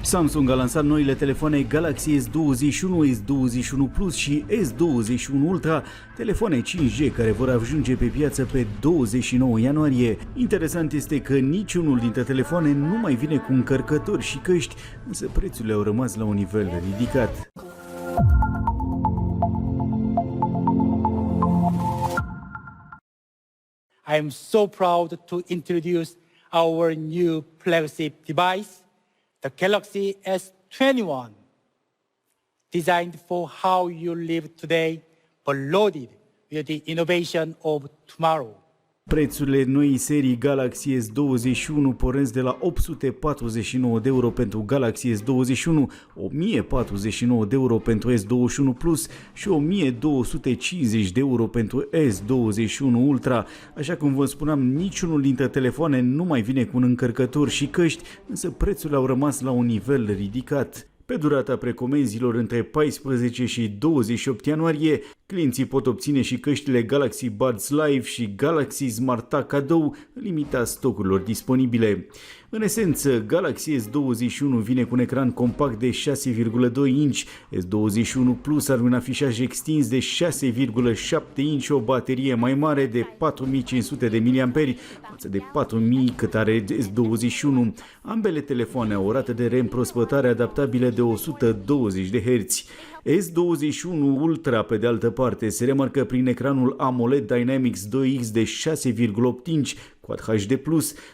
Samsung a lansat noile telefoane Galaxy S21, S21 Plus și S21 Ultra, telefoane 5G care vor ajunge pe piață pe 29 ianuarie. Interesant este că niciunul dintre telefoane nu mai vine cu încărcător și căști, însă prețurile au rămas la un nivel ridicat. I am so proud to introduce our new flagship device, the Galaxy S21, designed for how you live today, but loaded with the innovation of tomorrow. Prețurile noii serii Galaxy S21 pornesc de la 849 de euro pentru Galaxy S21, 1049 de euro pentru S21 Plus și 1250 de euro pentru S21 Ultra. Așa cum vă spuneam, niciunul dintre telefoane nu mai vine cu un încărcător și căști, însă prețurile au rămas la un nivel ridicat. Pe durata precomenzilor între 14 și 28 ianuarie, clienții pot obține și căștile Galaxy Buds Live și Galaxy Smart Tag cadou în limita stocurilor disponibile. În esență, Galaxy S21 vine cu un ecran compact de 6,2 inch, S21 Plus are un afișaj extins de 6,7 inch și o baterie mai mare de 4500 de mAh față de 4000 cât are S21. Ambele telefoane au o rată de reîmprospătare adaptabilă de 120 de Hz. S21 Ultra, pe de altă parte, se remarcă prin ecranul AMOLED Dynamics 2X de 6,8 inch Quad HD+,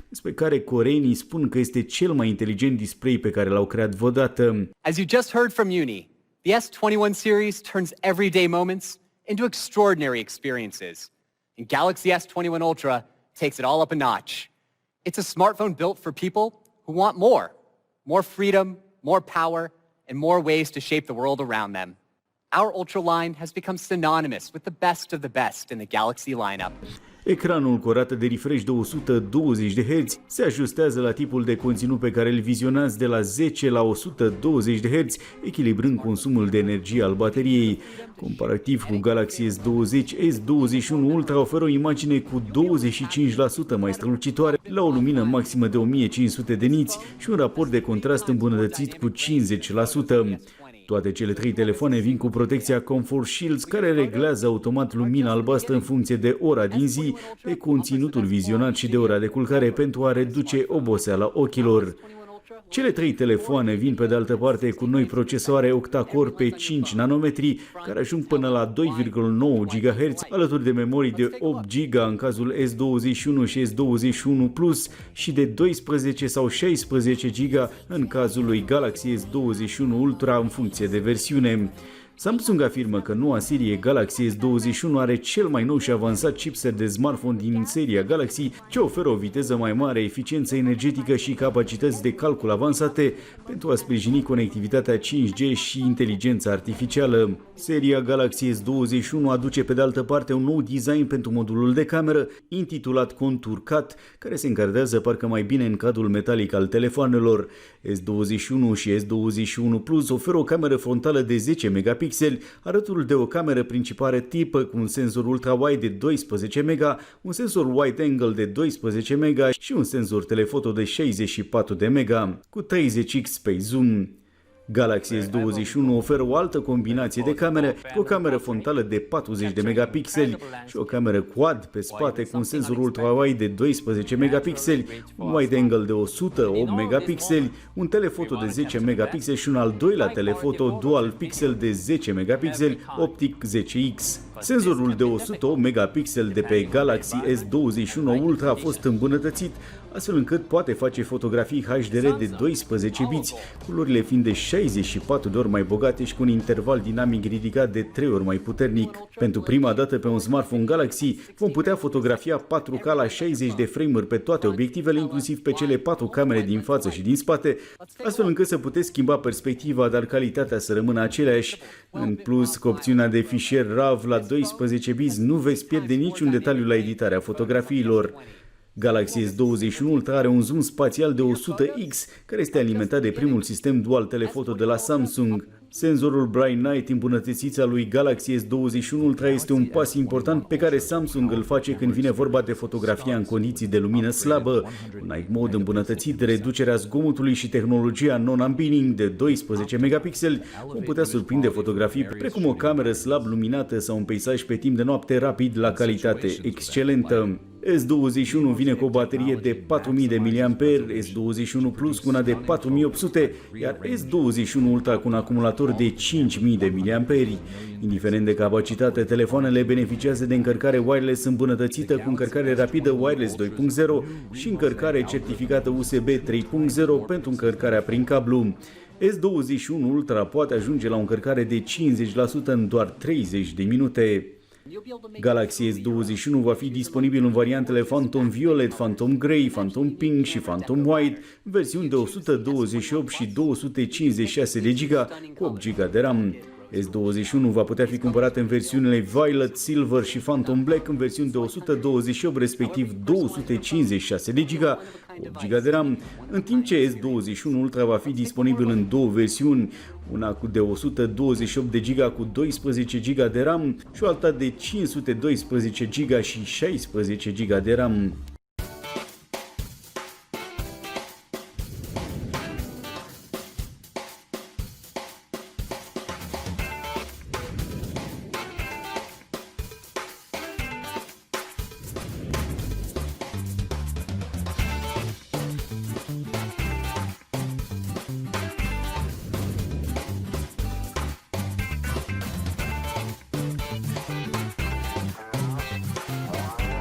despre care coreenii spun că este cel mai inteligent display pe care l-au creat vreodată. As you just heard from Uni, the S21 series turns everyday moments into extraordinary experiences. And Galaxy S21 Ultra takes it all up a notch. It's a smartphone built for people who want more. More freedom, more power, and more ways to shape the world around them. Our Ultra line has become synonymous with the best in the Galaxy lineup. Ecranul cu o rată de refresh de 120 de Hz se ajustează la tipul de conținut pe care îl vizionați de la 10 la 120 de Hz, echilibrând consumul de energie al bateriei. Comparativ cu Galaxy S20, S21 Ultra oferă o imagine cu 25% mai strălucitoare, la o lumină maximă de 1500 de niți și un raport de contrast îmbunătățit cu 50%. Toate cele trei telefoane vin cu protecția Comfort Shields, care reglează automat lumina albastră în funcție de ora din zi, de conținutul vizionat și de ora de culcare pentru a reduce oboseala ochilor. Cele trei telefoane vin pe de altă parte cu noi procesoare octa-core pe 5 nanometri, care ajung până la 2,9 GHz, alături de memorii de 8 GB în cazul S21 și S21 Plus și de 12 sau 16 GB în cazul lui Galaxy S21 Ultra în funcție de versiune. Samsung afirmă că noua serie Galaxy S21 are cel mai nou și avansat chipset de smartphone din seria Galaxy, ce oferă o viteză mai mare, eficiență energetică și capacități de calcul avansate pentru a sprijini conectivitatea 5G și inteligența artificială. Seria Galaxy S21 aduce pe de altă parte un nou design pentru modulul de cameră, intitulat Contour Cut, care se încardează parcă mai bine în cadrul metalic al telefoanelor. S21 și S21 Plus oferă o cameră frontală de 10 megapixeli, alături de o cameră principală tipă cu un senzor ultra-wide de 12 mega, un senzor wide-angle de 12 mega și un senzor telefoto de 64 de mega, cu 30x pe zoom. Galaxy S21 oferă o altă combinație de camere, o cameră frontală de 40 de megapixeli și o cameră quad pe spate cu un senzor ultra-wide de 12 megapixeli, un wide-angle de 108 megapixeli, un telefoto de 10 megapixeli și un al doilea telefoto dual pixel de 10 megapixeli, optic 10x. Senzorul de 108 megapixeli de pe Galaxy S21 Ultra a fost îmbunătățit, astfel încât poate face fotografii HDR de 12 biți, culorile fiind de 64 de ori mai bogate și cu un interval dinamic ridicat de 3 ori mai puternic. Pentru prima dată pe un smartphone Galaxy vom putea fotografia 4K la 60 de frame-uri pe toate obiectivele, inclusiv pe cele 4 camere din față și din spate, astfel încât să puteți schimba perspectiva, dar calitatea să rămână aceeași. În plus, cu opțiunea de fișier RAW la 12 biți nu veți pierde niciun detaliu la editarea fotografiilor. Galaxy S21 Ultra are un zoom spațial de 100x, care este alimentat de primul sistem dual telefoto de la Samsung. Senzorul Bright Night îmbunătățit al lui Galaxy S21 Ultra este un pas important pe care Samsung îl face când vine vorba de fotografia în condiții de lumină slabă. Night Mode îmbunătățit, reducerea zgomotului și tehnologia non-ambient de 12 megapixeli vom putea surprinde fotografii precum o cameră slab luminată sau un peisaj pe timp de noapte rapid la calitate excelentă. S21 vine cu o baterie de 4000 de mAh, S21 Plus cu una de 4800, iar S21 Ultra cu un acumulator de 5000 de mAh. Indiferent de capacitate, telefoanele beneficiază de încărcare wireless îmbunătățită cu încărcare rapidă wireless 2.0 și încărcare certificată USB 3.0 pentru încărcarea prin cablu. S21 Ultra poate ajunge la o încărcare de 50% în doar 30 de minute. Galaxy S21 va fi disponibil în variantele Phantom Violet, Phantom Grey, Phantom Pink și Phantom White, versiuni de 128 și 256 de GB cu 8 GB de RAM. S21 va putea fi cumpărat în versiunile Violet, Silver și Phantom Black în versiuni de 128, respectiv 256 de GB cu 8 GB de RAM, în timp ce S21 Ultra va fi disponibil în două versiuni, una de 128 de GB cu 12 GB de RAM și o alta de 512 GB și 16 GB de RAM.